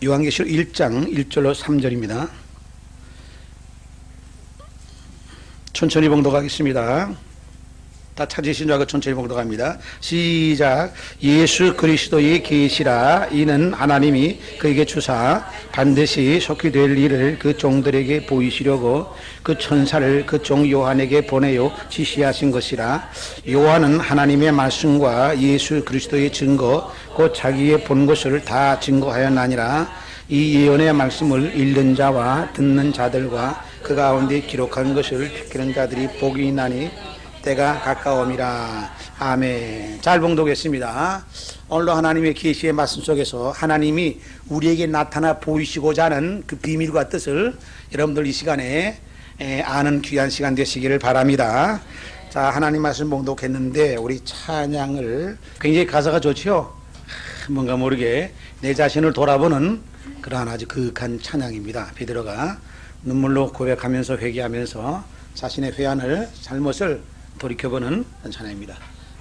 요한계시록 1장 1절로 3절입니다. 천천히 봉독하겠습니다. 다 찾으신 줄 알고 천천히 봉독합니다. 시작. 예수 그리스도의 계시라. 이는 하나님이 그에게 주사 반드시 속히 될 일을 그 종들에게 보이시려고 그 천사를 그 종 요한에게 보내어 지시하신 것이라. 요한은 하나님의 말씀과 예수 그리스도의 증거 곧 자기의 본 것을 다 증거하였나니라. 이 예언의 말씀을 읽는 자와 듣는 자들과 그 가운데 기록한 것을 지키는 자들이 복이 있나니 때가 가까움이라. 아멘. 잘 봉독했습니다. 오늘도 하나님의 계시의 말씀 속에서 하나님이 우리에게 나타나 보이시고자 하는 그 비밀과 뜻을 여러분들 이 시간에 아는 귀한 시간 되시기를 바랍니다. 자, 하나님 말씀 봉독했는데 우리 찬양을 굉장히 가사가 좋죠. 뭔가 모르게 내 자신을 돌아보는 그러한 아주 그윽한 찬양입니다. 베드로가 눈물로 고백하면서 회개하면서 자신의 회한을 잘못을 돌이켜보는 찬양입니다.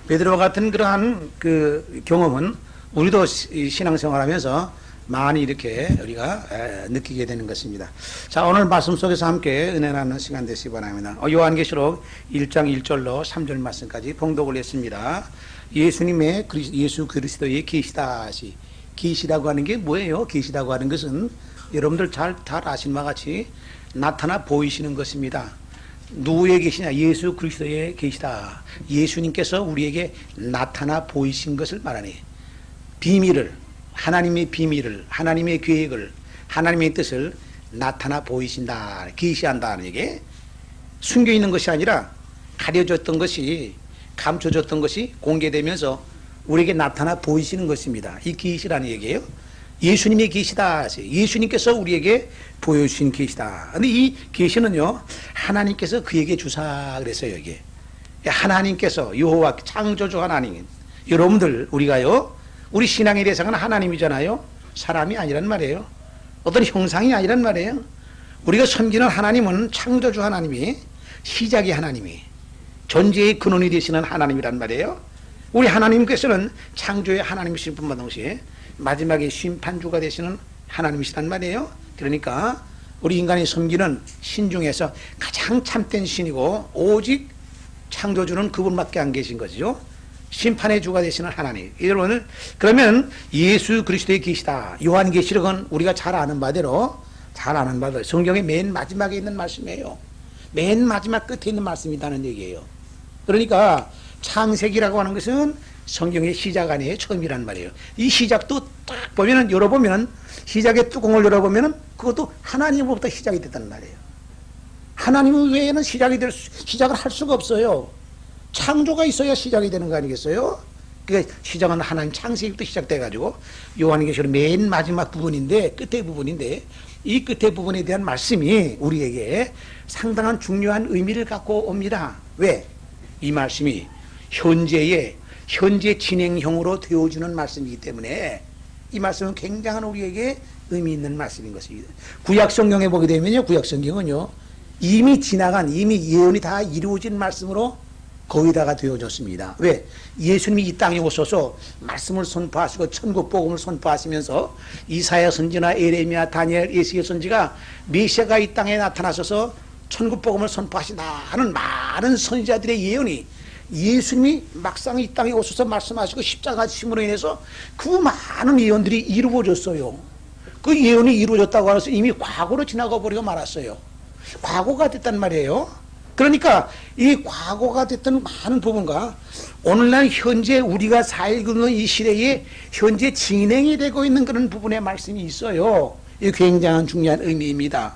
베드로 같은 그러한 그 경험은 우리도 신앙생활하면서 많이 이렇게 우리가 느끼게 되는 것입니다. 자, 오늘 말씀 속에서 함께 은혜 나누는 시간 되시기 바랍니다. 요한계시록 1장 1절로 3절 말씀까지 봉독을 했습니다. 예수님의 예수 그리스도의 계시다시. 계시라고 하는 게 뭐예요? 계시라고 하는 것은 여러분들 잘 아신 바와 같이 나타나 보이시는 것입니다. 누구의 계시냐? 예수 그리스도의 계시다. 예수님께서 우리에게 나타나 보이신 것을 말하네. 비밀을, 하나님의 비밀을, 하나님의 계획을, 하나님의 뜻을 나타나 보이신다. 계시한다는 얘기. 숨겨 있는 것이 아니라 가려졌던 것이, 감춰졌던 것이 공개되면서 우리에게 나타나 보이시는 것입니다. 이 계시라는 얘기예요. 예수님의 계시다. 예수님께서 우리에게 보여주신 계시다. 근데 이 계시는요, 하나님께서 그에게 주사 그랬어요. 이게 하나님께서, 여호와 창조주 하나님, 여러분들 우리가요, 우리 신앙의 대상은 하나님이잖아요. 사람이 아니란 말이에요. 어떤 형상이 아니란 말이에요. 우리가 섬기는 하나님은 창조주 하나님이, 시작의 하나님이, 존재의 근원이 되시는 하나님이란 말이에요. 우리 하나님께서는 창조의 하나님이신 분만 동시에 마지막에 심판주가 되시는 하나님이시란 말이에요. 그러니까 우리 인간이 섬기는 신 중에서 가장 참된 신이고 오직 창조주는 그분밖에 안 계신 거죠. 심판의 주가 되시는 하나님. 여러분, 그러면 예수 그리스도의 계시다. 요한계시록은 우리가 잘 아는 바대로 성경의 맨 마지막에 있는 말씀이에요. 맨 마지막 끝에 있는 말씀이라는 얘기예요. 그러니까 창세기라고 하는 것은 성경의 시작 아니에요. 처음이란 말이에요. 이 시작도 딱 보면은, 열어보면은, 시작의 뚜껑을 열어보면은 그것도 하나님으로부터 시작이 됐단 말이에요. 하나님 외에는 시작을 할 수가 없어요. 창조가 있어야 시작이 되는 거 아니겠어요? 그러니까 시작은 하나님 창세기부터 시작돼가지고 요한계시록 맨 마지막 부분인데, 끝의 부분인데, 이 끝의 부분에 대한 말씀이 우리에게 상당한 중요한 의미를 갖고 옵니다. 왜? 이 말씀이 현재 진행형으로 되어주는 말씀이기 때문에 이 말씀은 굉장한 우리에게 의미 있는 말씀인 것입니다. 구약 성경에 보게 되면요, 구약 성경은요, 이미 지나간, 이미 예언이 다 이루어진 말씀으로 거기다가 되어졌습니다. 왜? 예수님이 이 땅에 오셔서 말씀을 선포하시고 천국 복음을 선포하시면서 이사야 선지나 에레미야, 다니엘, 예시야 선지가 메시아가 이 땅에 나타나셔서 천국 복음을 선포하신다 하는 많은 선지자들의 예언이, 예수님이 막상 이 땅에 오셔서 말씀하시고 십자가 지심으로 인해서 그 많은 예언들이 이루어졌어요. 그 예언이 이루어졌다고 해서 이미 과거로 지나가 버리고 말았어요. 과거가 됐단 말이에요. 그러니까 이 과거가 됐던 많은 부분과 오늘날 현재 우리가 살고 있는 이 시대에 현재 진행이 되고 있는 그런 부분의 말씀이 있어요. 이 굉장한 중요한 의미입니다.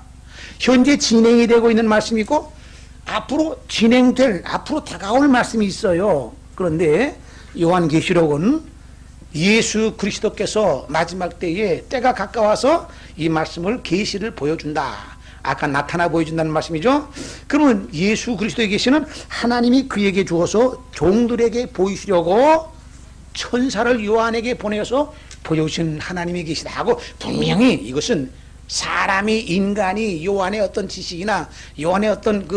현재 진행이 되고 있는 말씀이 있고 앞으로 진행될, 앞으로 다가올 말씀이 있어요. 그런데 요한계시록은 예수 그리스도께서 마지막 때에 때가 가까워서 이 말씀을 계시를 보여준다. 아까 나타나 보여준다는 말씀이죠. 그러면 예수 그리스도의 계시는 하나님이 그에게 주어서 종들에게 보이시려고 천사를 요한에게 보내서 보여주신 하나님의 계시다 하고, 분명히 이것은 사람이, 인간이 요한의 어떤 지식이나 요한의 어떤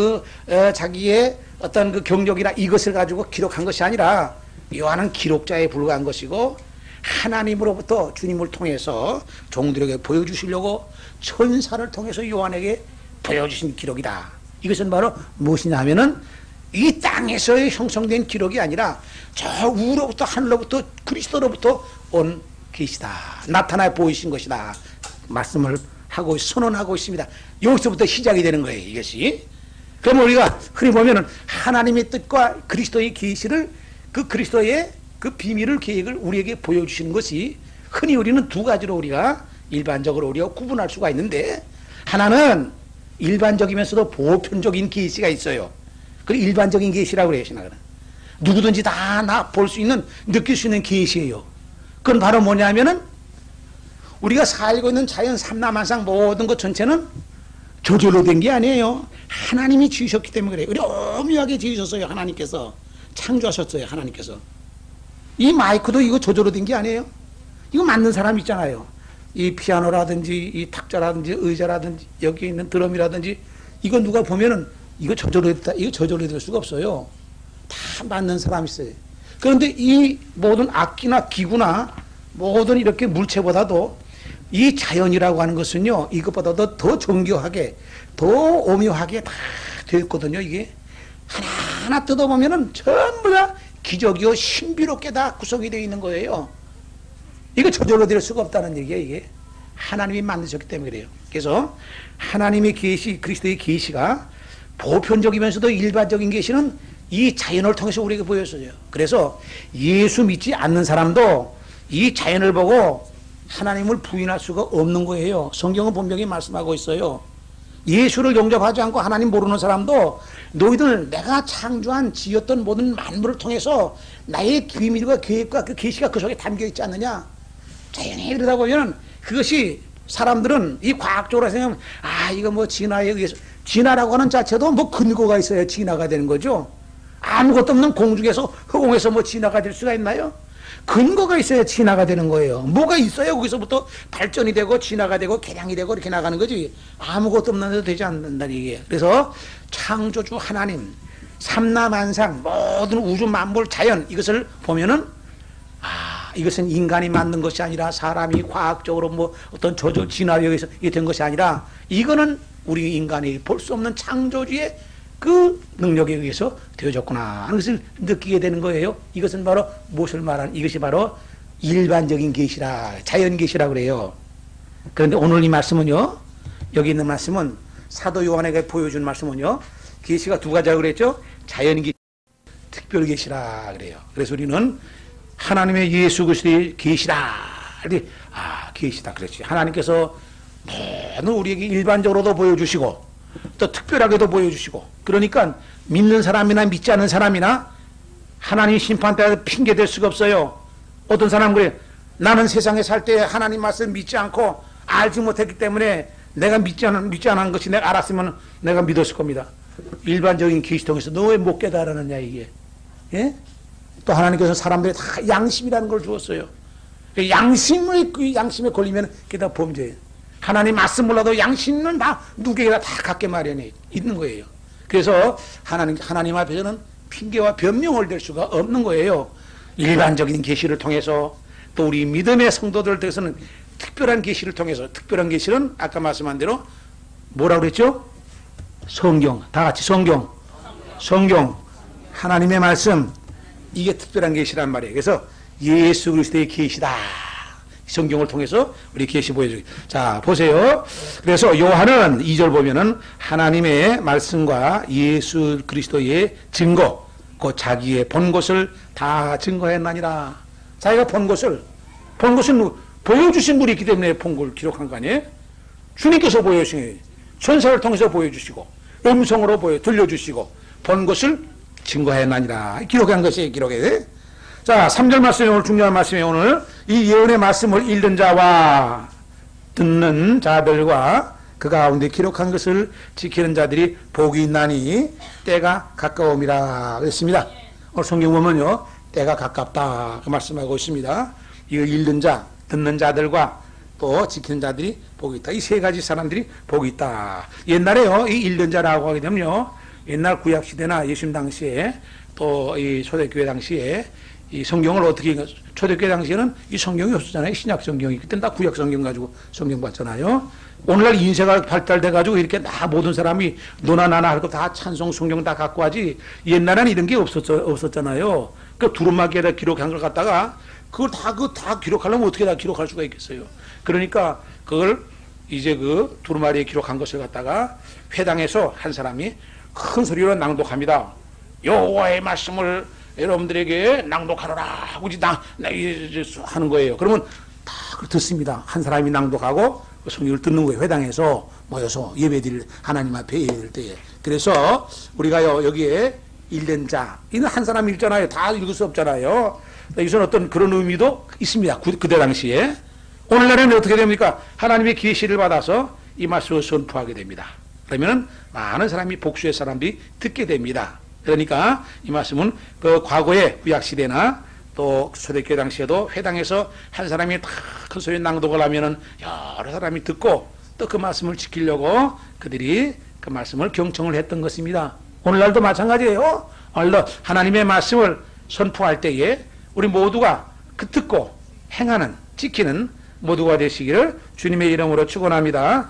자기의 어떤 그 경력이나 이것을 가지고 기록한 것이 아니라 요한은 기록자에 불과한 것이고 하나님으로부터 주님을 통해서 종들에게 보여주시려고 천사를 통해서 요한에게 보여주신 기록이다. 이것은 바로 무엇이냐 하면은 이 땅에서의 형성된 기록이 아니라 저 우로부터 하늘로부터 그리스도로부터 온 계시다. 나타나 보이신 것이다. 말씀을 하고 선언하고 있습니다. 여기서부터 시작이 되는 거예요. 이것이. 그러면 우리가 흔히 보면은 하나님의 뜻과 그리스도의 계시를 그 그리스도의 그 비밀을 계획을 우리에게 보여주시는 것이 흔히 우리는 두 가지로 우리가 일반적으로 우리가 구분할 수가 있는데, 하나는 일반적이면서도 보편적인 계시가 있어요. 그 일반적인 계시라고 그래요. 신학은 누구든지 다 나 볼 수 있는, 느낄 수 있는 계시예요. 그건 바로 뭐냐면은 우리가 살고 있는 자연 삼라만상 모든 것 전체는 저절로 된 게 아니에요. 하나님이 지으셨기 때문에 그래요. 오묘하게 지으셨어요. 하나님께서 창조하셨어요. 하나님께서. 이 마이크도 이거 저절로 된 게 아니에요. 이거 만든 사람 있잖아요. 이 피아노라든지 이 탁자라든지 의자라든지 여기 있는 드럼이라든지 이거 누가 보면은 이거 저절로 됐다, 이거 저절로 될 수가 없어요. 다 만든 사람이 있어요. 그런데 이 모든 악기나 기구나 모든 이렇게 물체보다도 이 자연이라고 하는 것은요, 이것보다도 더 정교하게, 더 오묘하게 다 되어 있거든요. 이게 하나하나 뜯어보면은 전부 다 기적이요 신비롭게 다 구성이 되어 있는 거예요. 이거 저절로 될 수가 없다는 얘기예요. 이게 하나님이 만드셨기 때문에 그래요. 그래서 하나님의 계시, 그리스도의 계시가 보편적이면서도 일반적인 계시는 이 자연을 통해서 우리에게 보였어요. 그래서 예수 믿지 않는 사람도 이 자연을 보고 하나님을 부인할 수가 없는 거예요. 성경은 분명히 말씀하고 있어요. 예수를 영접하지 않고 하나님 모르는 사람도 너희들 내가 창조한 지었던 모든 만물을 통해서 나의 비밀과 계획과 그 계시가 그 속에 담겨 있지 않느냐. 자연히 그러다 보면 그것이 사람들은 이 과학적으로 생각하면 이거 뭐 진화에 의해서, 진화라고 하는 자체도 뭐 근거가 있어야 진화가 되는 거죠. 아무것도 없는 공중에서 허공에서 뭐 진화가 될 수가 있나요? 근거가 있어야 진화가 되는 거예요. 뭐가 있어야 거기서부터 발전이 되고 진화가 되고 개량이 되고 이렇게 나가는 거지. 아무것도 없는데도 되지 않는다는 얘기예요. 그래서 창조주 하나님, 삼라만상 모든 우주 만물 자연 이것을 보면은 이것은 인간이 만든 것이 아니라 사람이 과학적으로 뭐 어떤 저조 진화에 의해서 이게 된 것이 아니라 이거는 우리 인간이 볼 수 없는 창조주의 그 능력에 의해서 되어졌구나 하는 것을 느끼게 되는 거예요. 이것은 바로 무엇을 말하는, 이것이 바로 일반적인 계시라, 자연 계시라 그래요. 그런데 오늘 이 말씀은요, 여기 있는 말씀은 사도 요한에게 보여준 말씀은요, 계시가 두 가지라고 그랬죠. 자연 계시, 특별 계시라 그래요. 그래서 우리는 하나님의 예수 그리스도의 계시다. 계시다 그랬지. 하나님께서 모든 우리에게 일반적으로도 보여주시고 또 특별하게도 보여주시고, 그러니까 믿는 사람이나 믿지 않는 사람이나 하나님 심판 때 핑계 댈 수가 없어요. 어떤 사람은 그래, 나는 세상에 살 때 하나님 말씀 믿지 않고 알지 못했기 때문에 내가 믿지 않은 것이 내가 알았으면 내가 믿었을 겁니다. 일반적인 계시 통해서 너 왜 못 깨달았느냐 이게. 예? 또 하나님께서 사람들이 다 양심이라는 걸 주었어요. 양심에 걸리면 그게 다 범죄예요. 하나님 말씀 몰라도 양심은 다 누구에게나 다 갖게 마련해 있는 거예요. 그래서 하나님 앞에서는 핑계와 변명을 댈 수가 없는 거예요. 일반적인 계시를 통해서 또 우리 믿음의 성도들 대해서는 특별한 계시를 통해서, 특별한 계시는 아까 말씀한 대로 뭐라고 그랬죠? 성경, 다 같이 성경, 하나님의 말씀, 이게 특별한 계시란 말이에요. 그래서 예수 그리스도의 계시다. 성경을 통해서 우리 계시 보여주기. 자, 보세요. 그래서 요한은 2절 보면은 하나님의 말씀과 예수 그리스도의 증거, 그 자기의 본 것을 다 증거했나니라. 자기가 본 것은 보여주신 분이 있기 때문에 본 걸 기록한 거 아니에요? 주님께서 보여주신, 천사를 통해서 보여주시고, 음성으로 들려주시고, 본 것을 증거했나니라. 기록한 것이 기록해. 자, 3절 말씀이 오늘 중요한 말씀이에요. 오늘 이 예언의 말씀을 읽는 자와 듣는 자들과 그 가운데 기록한 것을 지키는 자들이 복이 있나니 때가 가까움이라 그랬습니다. 오늘 성경 보면요, 때가 가깝다 그 말씀하고 있습니다. 이거 읽는 자, 듣는 자들과 또 지키는 자들이 복이 있다. 이 세 가지 사람들이 복이 있다. 옛날에요, 이 읽는 자라고 하게 되면요, 옛날 구약 시대나 예수님 당시에 또 이 초대교회 당시에 이 성경을 어떻게, 초대교회 당시에는 이 성경이 없었잖아요. 신약 성경이. 그때는 다 구약 성경 가지고 성경 봤잖아요. 오늘날 인쇄가 발달돼가지고 이렇게 다 모든 사람이 너나 나나 할 거 다 찬송 성경 다 갖고 하지. 옛날에는 이런 게 없었잖아요. 그 두루마기에다 기록한 걸 갖다가 그걸 다 기록하려면 어떻게 다 기록할 수가 있겠어요. 그러니까 그걸 이제 그 두루마리에 기록한 것을 갖다가 회당에서 한 사람이 큰 소리로 낭독합니다. 여호와의 말씀을 여러분들에게 낭독하노라 하고 하는 거예요. 그러면 다 듣습니다. 한 사람이 낭독하고 성경을 듣는 거예요. 회당에서 모여서 예배드릴 하나님 앞에 예배드릴 때에. 그래서 우리가요 여기에 읽는 자, 이는 한 사람 읽잖아요. 다 읽을 수 없잖아요. 여기서는 어떤 그런 의미도 있습니다. 그때 당시에. 오늘날에는 어떻게 됩니까? 하나님의 계시를 받아서 이 말씀을 선포하게 됩니다. 그러면 많은 사람이 복수의 사람들이 듣게 됩니다. 그러니까 이 말씀은 그 과거의 구약시대나 또 초대교회 당시에도 회당에서 한 사람이 다 큰 소리 낭독을 하면은 여러 사람이 듣고 또 그 말씀을 지키려고 그들이 그 말씀을 경청을 했던 것입니다. 오늘날도 마찬가지예요. 오늘도 하나님의 말씀을 선포할 때에 우리 모두가 그 듣고 행하는, 지키는 모두가 되시기를 주님의 이름으로 축원합니다.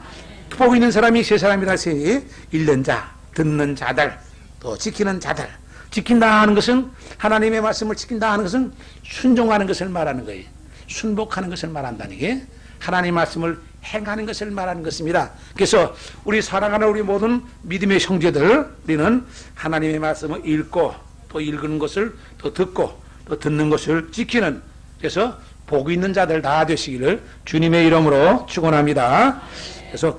복 있는 사람이 세 사람이라 하시니 읽는 자, 듣는 자들, 또 지키는 자들. 지킨다 하는 것은, 하나님의 말씀을 지킨다 하는 것은 순종하는 것을 말하는 거예요. 순복하는 것을 말한다는 게 하나님의 말씀을 행하는 것을 말하는 것입니다. 그래서 우리 사랑하는 우리 모든 믿음의 형제들, 우리는 하나님의 말씀을 읽고 또 읽는 것을 또 듣고 또 듣는 것을 지키는, 그래서 복 있는 자들 다 되시기를 주님의 이름으로 축원합니다. 그래서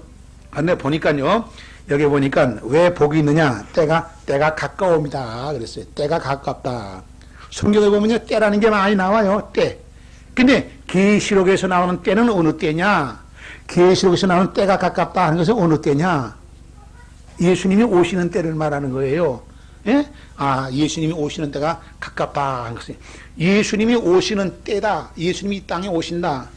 안내 보니까요, 여기 보니까 왜 복이 있느냐, 때가 가까웁니다 그랬어요. 때가 가깝다. 성경에 보면요 때라는 게 많이 나와요. 때. 근데 계시록에서 나오는 때는 어느 때냐, 계시록에서 나오는 때가 가깝다 하는 것은 어느 때냐, 예수님이 오시는 때를 말하는 거예요. 예? 예수님이 오시는 때가 가깝다 하는 것이, 예수님이 오시는 때다. 예수님이 이 땅에 오신다.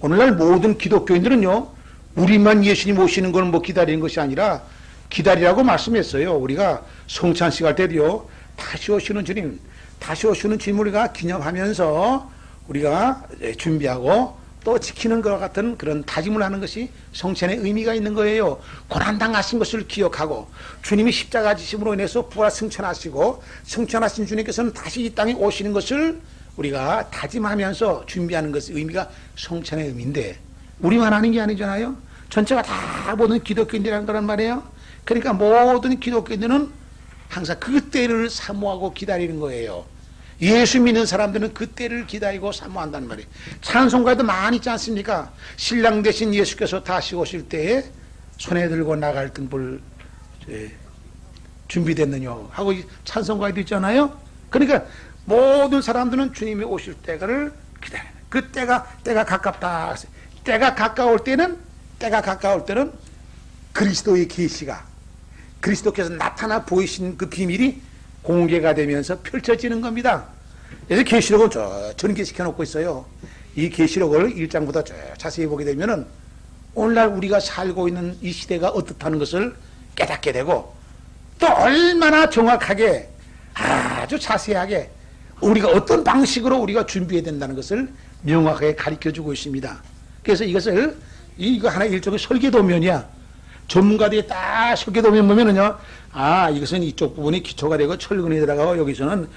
오늘날 모든 기독교인들은요, 우리만 예수님 오시는 걸 뭐 기다리는 것이 아니라 기다리라고 말씀했어요. 우리가 성찬식 할 때도요, 다시 오시는 주님을 우리가 기념하면서 우리가 준비하고 또 지키는 것과 같은 그런 다짐을 하는 것이 성찬의 의미가 있는 거예요. 고난당하신 것을 기억하고 주님이 십자가 지심으로 인해서 부활 승천하시고 승천하신 주님께서는 다시 이 땅에 오시는 것을 우리가 다짐하면서 준비하는 것의 의미가 성찬의 의미인데, 우리만 하는 게 아니잖아요. 전체가 다 모든 기독교인들이라는 거란 말이에요. 그러니까 모든 기독교인들은 항상 그 때를 사모하고 기다리는 거예요. 예수 믿는 사람들은 그 때를 기다리고 사모한다는 말이에요. 찬송가에도 많이 있지 않습니까? 신랑 대신 예수께서 다시 오실 때에 손에 들고 나갈 등불 준비됐느냐 하고 찬송가에도 있잖아요. 그러니까 모든 사람들은 주님이 오실 때를 기다려요. 그 때가 가깝다. 때가 가까울 때는 그리스도의 계시가, 그리스도께서 나타나 보이신 그 비밀이 공개가 되면서 펼쳐지는 겁니다. 그래서 계시록은 전개시켜 놓고 있어요. 이 계시록을 1장부터 자세히 보게 되면은 오늘날 우리가 살고 있는 이 시대가 어떻다는 것을 깨닫게 되고, 또 얼마나 정확하게 아주 자세하게 우리가 어떤 방식으로 우리가 준비해야 된다는 것을 명확하게 가르쳐주고 있습니다. 그래서 이거 하나 일종의 설계도면이야. 전문가들이 딱 설계도면 보면은요, 이것은 이쪽 부분이 기초가 되고 철근이 들어가고, 여기서는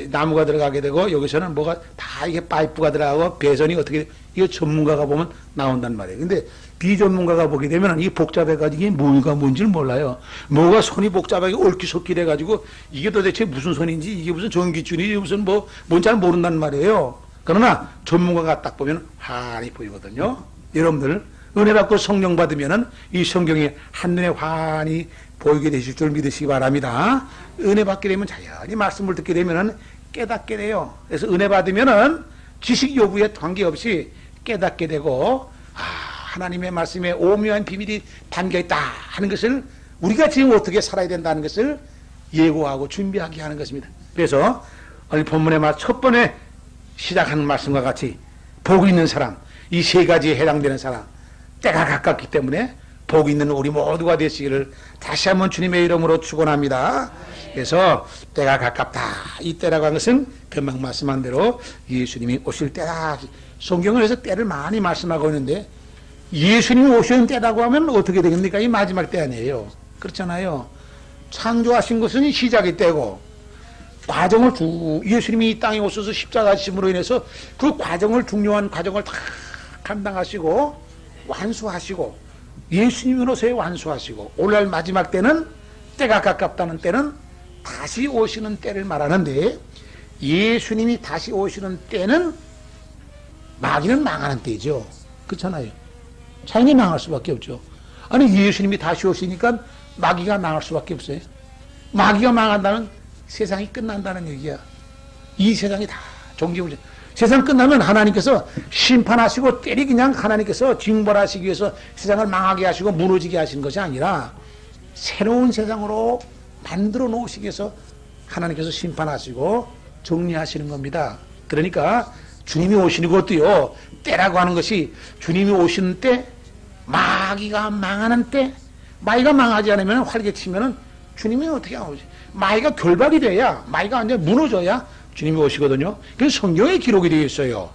나무가 들어가게 되고, 여기서는 뭐가 다 이게 파이프가 들어가고, 배선이 어떻게, 이거 전문가가 보면 나온단 말이에요. 근데 비전문가가 보게 되면 이 복잡해가지고 이게 뭐가 뭔지를 몰라요. 뭐가 손이 복잡하게 얽히섞이 돼가지고, 이게 도대체 무슨 손인지, 이게 무슨 전기줄인지, 무슨 뭔지 잘 모른단 말이에요. 그러나 전문가가 딱 보면 환히 보이거든요. 여러분들, 은혜 받고 성령 받으면은 이 성경이 한눈에 환히 보이게 되실 줄 믿으시기 바랍니다. 은혜 받게 되면 자연히 말씀을 듣게 되면은 깨닫게 돼요. 그래서 은혜 받으면은 지식 여부에 관계없이 깨닫게 되고, 하나님의 말씀에 오묘한 비밀이 담겨 있다 하는 것을 우리가 지금 어떻게 살아야 된다는 것을 예고하고 준비하게 하는 것입니다. 그래서 오늘 본문의 첫 번에 시작하는 말씀과 같이 복 있는 사람, 이 세 가지에 해당되는 사람, 때가 가깝기 때문에 복 있는 우리 모두가 되시기를 다시 한번 주님의 이름으로 축원합니다. 그래서 때가 가깝다. 이 때라고 하는 것은 금방 말씀한 대로 예수님이 오실 때다. 성경을 해서 때를 많이 말씀하고 있는데 예수님이 오시는 때라고 하면 어떻게 되겠습니까? 이 마지막 때 아니에요. 그렇잖아요. 창조하신 것은 시작이 때고 과정을 예수님이 이 땅에 오셔서 십자가 지심으로 인해서 그 과정을 중요한 과정을 다 감당하시고 완수하시고 예수님으로서의 완수하시고 오늘날 마지막 때는 때가 가깝다는 때는 다시 오시는 때를 말하는데 예수님이 다시 오시는 때는 마귀는 망하는 때죠. 그렇잖아요. 자연히 망할 수밖에 없죠. 아니 예수님이 다시 오시니까 마귀가 망할 수밖에 없어요. 마귀가 망한다는 세상이 끝난다는 얘기야. 이 세상이 다 종지부죠. 세상 끝나면 하나님께서 심판하시고 때리 그냥 하나님께서 징벌하시기 위해서 세상을 망하게 하시고 무너지게 하시는 것이 아니라 새로운 세상으로 만들어 놓으시기 위해서 하나님께서 심판하시고 정리하시는 겁니다. 그러니까 주님이 오시는 것도요, 때라고 하는 것이 주님이 오시는 때, 마귀가 망하는 때, 마귀가 망하지 않으면 활개치면은 주님이 어떻게 하지? 마귀가 결박이 돼야, 마귀가 완전히 무너져야 주님이 오시거든요. 그래서 성경에 기록이 되어 있어요.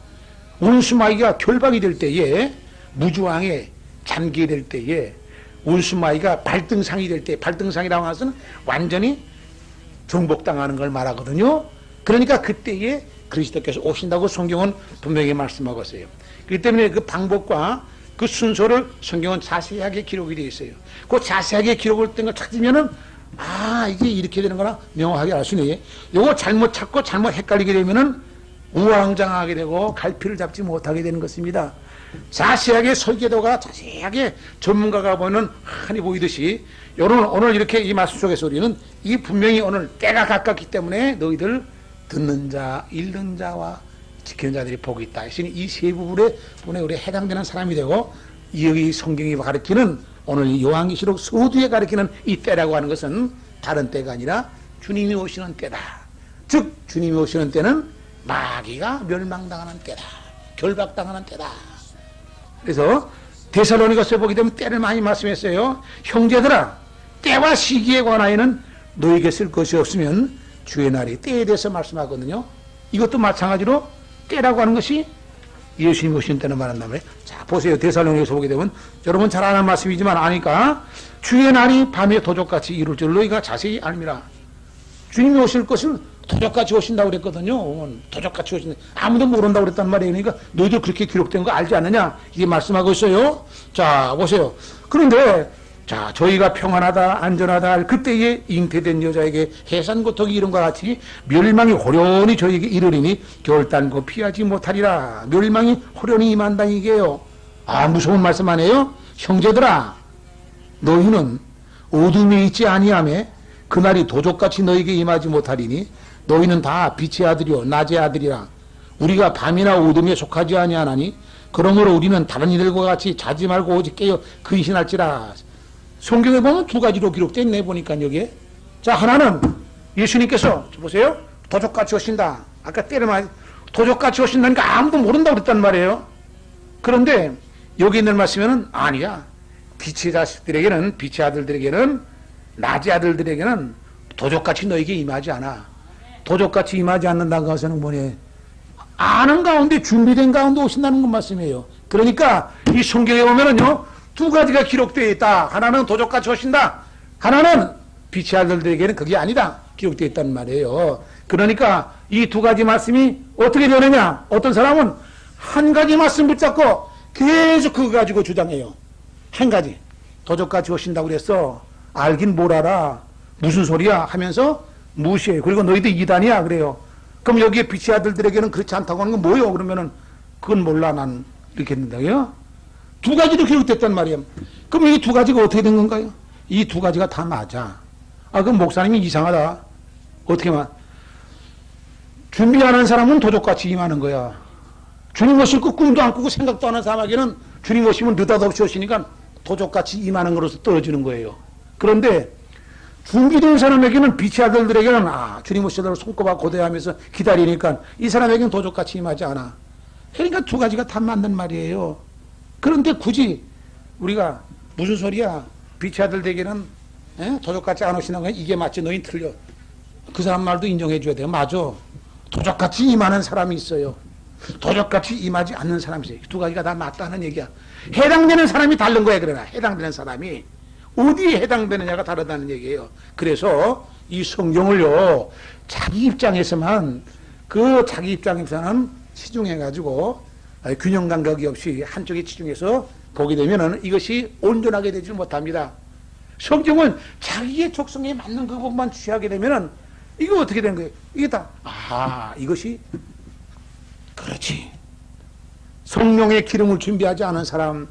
원수 마귀가 결박이 될 때에, 무주왕에 잠기게 될 때에, 원수 마귀가 발등상이 될 때, 발등상이라고 해서는 완전히 정복당하는 걸 말하거든요. 그러니까 그때에 그리스도께서 오신다고 성경은 분명히 말씀하고 있어요. 그렇기 때문에 그 방법과 그 순서를 성경은 자세하게 기록이 되어 있어요. 그 자세하게 기록을 된 걸 찾으면은 이게 이렇게 되는 거나 명확하게 알 수 있네. 요거 잘못 찾고 잘못 헷갈리게 되면은 우왕좌왕하게 되고 갈피를 잡지 못하게 되는 것입니다. 자세하게 설계도가 자세하게 전문가가 보는 한이 보이듯이 오늘 이렇게 이 말씀 속에서 우리는 이 분명히 오늘 때가 가깝기 때문에 너희들 듣는 자, 읽는 자와 지키는 자들이 복이 있다. 이 세 부분에 우리 해당되는 사람이 되고 여기 성경이 가르치는 오늘 요한계시록 서두에 가르치는 이 때라고 하는 것은 다른 때가 아니라 주님이 오시는 때다. 즉 주님이 오시는 때는 마귀가 멸망당하는 때다. 결박당하는 때다. 그래서 데살로니가서 보게 되면 때를 많이 말씀했어요. 형제들아, 때와 시기에 관하여는 너에게 쓸 것이 없으면 주의 날이 때에 대해서 말씀하거든요. 이것도 마찬가지로 때라고 하는 것이 예수님이 오신 때는 말한단 말이에요. 자, 보세요. 데살로니가서 보게 되면 여러분 잘 아는 말씀이지만 아니까 주의 날이 밤에 도적같이 이룰 줄 너희가 자세히 알미라. 주님이 오실 것을 도적같이 오신다고 그랬거든요. 도적같이 오신다. 아무도 모른다고 그랬단 말이에요. 그러니까 너희도 그렇게 기록된 거 알지 않느냐? 이게 말씀하고 있어요. 자, 보세요. 그런데 자, 저희가 평안하다 안전하다 할 그때에 잉태된 여자에게 해산 고통이 이런 것 같이 멸망이 호련히 저에게 이르리니 결단코 피하지 못하리라. 멸망이 호련히 임한다 이게요. 무서운 말씀 아니에요? 형제들아, 너희는 어둠에 있지 아니하매 그날이 도적같이 너에게 임하지 못하리니 너희는 다 빛의 아들이요 낮의 아들이라. 우리가 밤이나 어둠에 속하지 아니하나니 그러므로 우리는 다른 이들과 같이 자지 말고 오직 깨어 근신할지라. 성경에 보면 두 가지로 기록되어 있네 보니까 여기에. 자, 하나는 예수님께서 보세요. 도적같이 오신다. 아까 때를 많이 도적같이 오신다니까 아무도 모른다고 그랬단 말이에요. 그런데 여기 있는 말씀에는 아니야. 빛의 자식들에게는, 빛의 아들들에게는, 낮의 아들들에게는 도적같이 너에게 임하지 않아. 도적같이 임하지 않는다는 것은 뭐니? 아는 가운데 준비된 가운데 오신다는 건 말씀이에요. 그러니까 이 성경에 보면은요, 두 가지가 기록되어 있다. 하나는 도적같이 오신다. 하나는 빛의 아들들에게는 그게 아니다. 기록되어 있단 말이에요. 그러니까 이 두 가지 말씀이 어떻게 되느냐? 어떤 사람은 한 가지 말씀 붙잡고 계속 그거 가지고 주장해요. 한 가지. 도적같이 오신다고 그랬어. 알긴 뭘 알아. 무슨 소리야? 하면서 무시해요. 그리고 너희들 이단이야. 그래요. 그럼 여기에 빛의 아들들에게는 그렇지 않다고 하는 건 뭐요? 그러면은 그건 몰라. 난 이렇게 했는데요. 두 가지도 기록됐단 말이에요. 그럼 이 두 가지가 어떻게 된 건가요? 이 두 가지가 다 맞아. 그럼 목사님이 이상하다. 어떻게 말? 준비하는 사람은 도적같이 임하는 거야. 주님 오실 거 꿈도 안 꾸고 생각도 안 하는 사람에게는 주님 오시면 느닷없이 오시니까 도적같이 임하는 거로서 떨어지는 거예요. 그런데 준비된 사람에게는 빛의 아들들에게는 주님 오시도록 손꼽아 고대하면서 기다리니까 이 사람에게는 도적같이 임하지 않아. 그러니까 두 가지가 다 맞는 말이에요. 그런데 굳이 우리가 무슨 소리야? 빛의 아들에게는 도적같이 안 오시는 거야? 이게 맞지? 너희는 틀려. 그 사람 말도 인정해 줘야 돼요. 맞아. 도적같이 임하는 사람이 있어요. 도적같이 임하지 않는 사람이 있어요. 두 가지가 다 맞다는 얘기야. 해당되는 사람이 다른 거야. 그러나 해당되는 사람이 어디에 해당되느냐가 다르다는 얘기예요. 그래서 이 성경을요, 자기 입장에서만, 그 자기 입장에서는 치중해가지고 균형 감각이 없이 한쪽에 치중해서 보게 되면은 이것이 온전하게 되지 못합니다. 성경은 자기의 족성에 맞는 그 부분만 취하게 되면은 이거 어떻게 된 거예요? 이게 다, 이것이, 그렇지. 성령의 기름을 준비하지 않은 사람,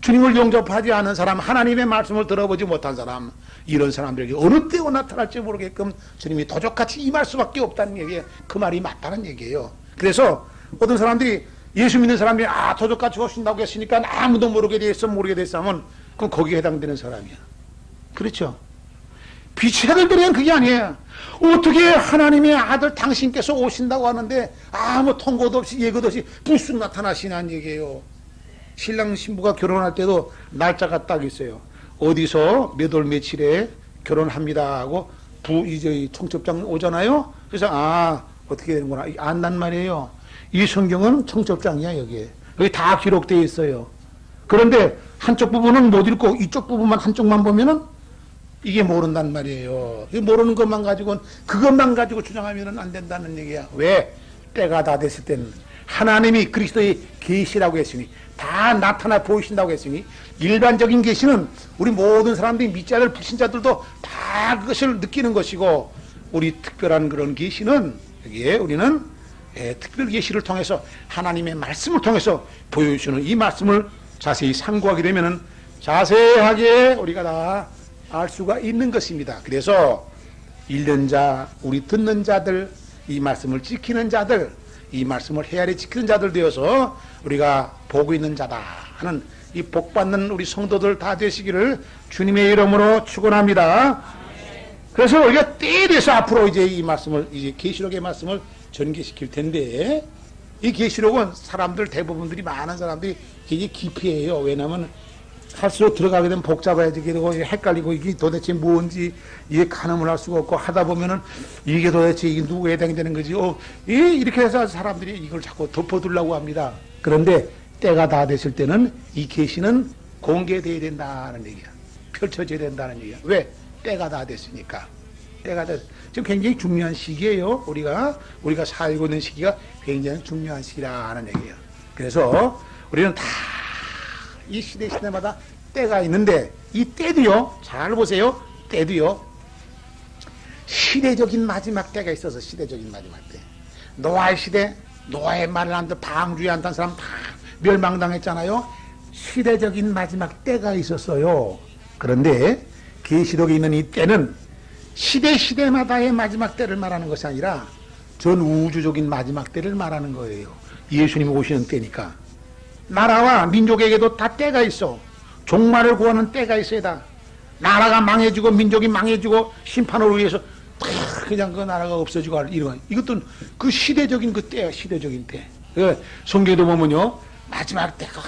주님을 영접하지 않은 사람, 하나님의 말씀을 들어보지 못한 사람, 이런 사람들에게 어느 때고 나타날지 모르게끔 주님이 도적같이 임할 수밖에 없다는 얘기예요. 그 말이 맞다는 얘기예요. 그래서 어떤 사람들이 예수 믿는 사람이 도적같이 오신다고 했으니까 아무도 모르게 됐어 하면 그럼 거기에 해당되는 사람이야. 그렇죠? 빛의 아들들은 그게 아니에요. 어떻게 하나님의 아들 당신께서 오신다고 하는데 아무 통고도 없이 예고도 없이 불쑥 나타나시냐는 얘기예요. 신랑 신부가 결혼할 때도 날짜가 딱 있어요. 어디서 몇 월 며칠에 결혼합니다 하고 이제 청첩장 오잖아요. 그래서 어떻게 되는구나 안단 말이에요. 이 성경은 청첩장이야. 여기 다 기록되어 있어요. 그런데 한쪽 부분은 못 읽고 이쪽 부분만 한쪽만 보면은 이게 모른단 말이에요. 모르는 것만 가지고는 그것만 가지고 주장하면 안 된다는 얘기야. 왜? 때가 다 됐을 때는 하나님이 그리스도의 계시라고 했으니 다 나타나 보이신다고 했으니 일반적인 계시는 우리 모든 사람들이 믿지 않을 불신자들도 다 그것을 느끼는 것이고 우리 특별한 그런 계시는 여기에 우리는 특별 계시를 통해서 하나님의 말씀을 통해서 보여주시는 이 말씀을 자세히 상고하게 되면은 자세하게 우리가 다 알 수가 있는 것입니다. 그래서 읽는 자, 우리 듣는 자들, 이 말씀을 지키는 자들, 이 말씀을 헤아려 지키는 자들 되어서 우리가 보고 있는 자다 하는 이 복받는 우리 성도들 다 되시기를 주님의 이름으로 축원합니다. 그래서 우리가 때에 대해서 앞으로 이제 이 말씀을, 이제 계시록의 말씀을 전개시킬 텐데, 이 계시록은 사람들 대부분들이 많은 사람들이 되게 기피해요. 왜냐하면 할수록 들어가게 되면 복잡해지게 되고 헷갈리고 이게 도대체 뭔지 이게 가늠을 할 수가 없고 하다 보면은 이게 도대체 이게 누구에 해당되는 거지? 이렇게 해서 사람들이 이걸 자꾸 덮어두려고 합니다. 그런데 때가 다 됐을 때는 이 계시는 공개돼야 된다는 얘기야. 펼쳐져야 된다는 얘기야. 왜? 때가 다 됐으니까. 때가 다 지금 굉장히 중요한 시기예요. 우리가 살고 있는 시기가 굉장히 중요한 시기라는 얘기예요. 그래서 우리는 다 이 시대마다 때가 있는데 이 때도요, 잘 보세요. 때도요, 시대적인 마지막 때가 있어서 시대적인 마지막 때. 노아의 시대, 노아의 말을 안 듣고 방주에 안 탄 사람 다 멸망당했잖아요. 시대적인 마지막 때가 있었어요. 그런데 계시록에 있는 이 때는 시대마다의 마지막 때를 말하는 것이 아니라 전 우주적인 마지막 때를 말하는 거예요. 예수님이 오시는 때니까. 나라와 민족에게도 다 때가 있어. 종말을 구하는 때가 있어야 다. 나라가 망해지고 민족이 망해지고 심판을 위해서 그냥 그 나라가 없어지고 이런 이것도 그 시대적인 그 때야. 시대적인 때. 성경에도 보면요, 마지막 때가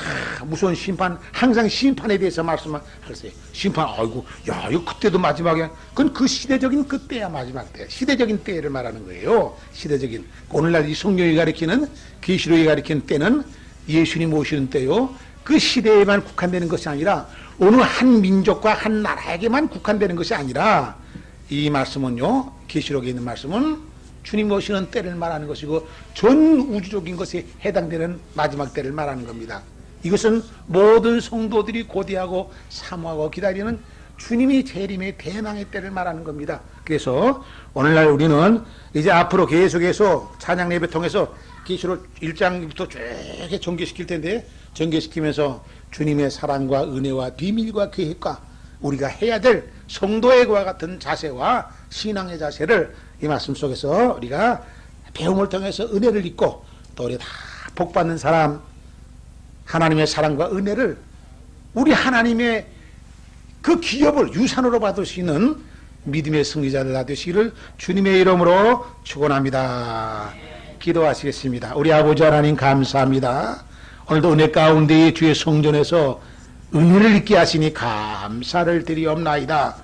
무서운 심판, 항상 심판에 대해서 말씀하세요. 심판, 아이고, 야, 이거 그때도 마지막이야. 그건 그 시대적인 그 때야. 마지막 때. 시대적인 때를 말하는 거예요. 시대적인. 오늘날 이 성경이 가리키는, 계시록이 가리키는 때는 예수님 오시는 때요, 그 시대에만 국한되는 것이 아니라 어느 한 민족과 한 나라에게만 국한되는 것이 아니라 이 말씀은요, 계시록에 있는 말씀은 주님 오시는 때를 말하는 것이고 전 우주적인 것에 해당되는 마지막 때를 말하는 겁니다. 이것은 모든 성도들이 고대하고 사모하고 기다리는 주님이 재림의 대망의 때를 말하는 겁니다. 그래서 오늘날 우리는 이제 앞으로 계속해서 찬양 예배 통해서 계시록 1장부터 쭉 전개시킬 텐데, 전개시키면서 주님의 사랑과 은혜와 비밀과 계획과 우리가 해야 될 성도의 과 같은 자세와 신앙의 자세를 이 말씀 속에서 우리가 배움을 통해서 은혜를 입고 또 우리 다 복받는 사람, 하나님의 사랑과 은혜를 우리 하나님의 그 기업을 유산으로 받을 수 있는 믿음의 승리자들 다 되시기를 주님의 이름으로 축원합니다. 기도하시겠습니다. 우리 아버지 하나님 감사합니다. 오늘도 은혜 가운데 주의 성전에서 은혜를 있게 하시니 감사를 드리옵나이다.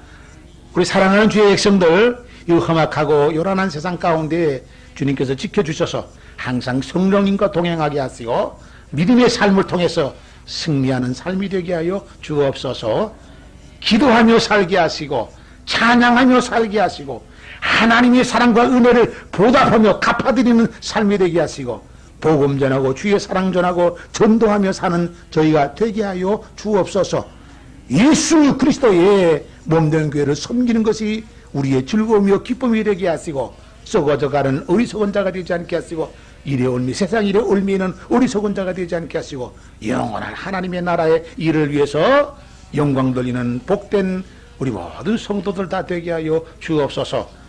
우리 사랑하는 주의 백성들, 이 험악하고 요란한 세상 가운데 주님께서 지켜주셔서 항상 성령님과 동행하게 하시고 믿음의 삶을 통해서 승리하는 삶이 되게 하여 주옵소서. 기도하며 살게 하시고 찬양하며 살게 하시고 하나님의 사랑과 은혜를 보답하며 갚아드리는 삶이 되게 하시고 복음 전하고 주의 사랑 전하고 전도하며 사는 저희가 되게 하여 주옵소서. 예수 그리스도의 몸된 교회를 섬기는 것이 우리의 즐거움이요 기쁨이 되게 하시고 썩어져가는 어리석은 자가 되지 않게 하시고 일의 올미 세상 일의 올미는 어리석은 자가 되지 않게 하시고 영원한 하나님의 나라의 일을 위해서 영광 돌리는 복된 우리 모든 성도들 다 되게 하여 주옵소서.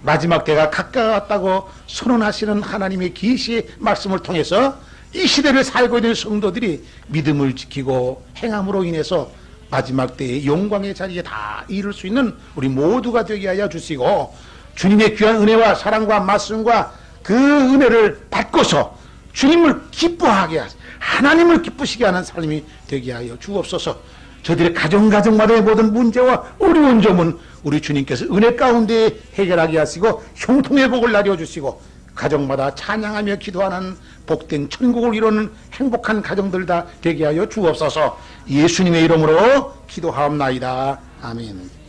마지막 때가 가까웠다고 선언하시는 하나님의 계시의 말씀을 통해서 이 시대를 살고 있는 성도들이 믿음을 지키고 행함으로 인해서 마지막 때의 영광의 자리에 다 이룰 수 있는 우리 모두가 되게 하여 주시고 주님의 귀한 은혜와 사랑과 말씀과 그 은혜를 받고서 주님을 기뻐하게 하시고 하나님을 기쁘시게 하는 삶이 되게 하여 주옵소서. 저들의 가정마다의 모든 문제와 어려운 점은 우리 주님께서 은혜 가운데 해결하게 하시고 형통의 복을 나려주시고 가정마다 찬양하며 기도하는 복된 천국을 이루는 행복한 가정들 다 되게 하여 주옵소서. 예수님의 이름으로 기도하옵나이다. 아멘.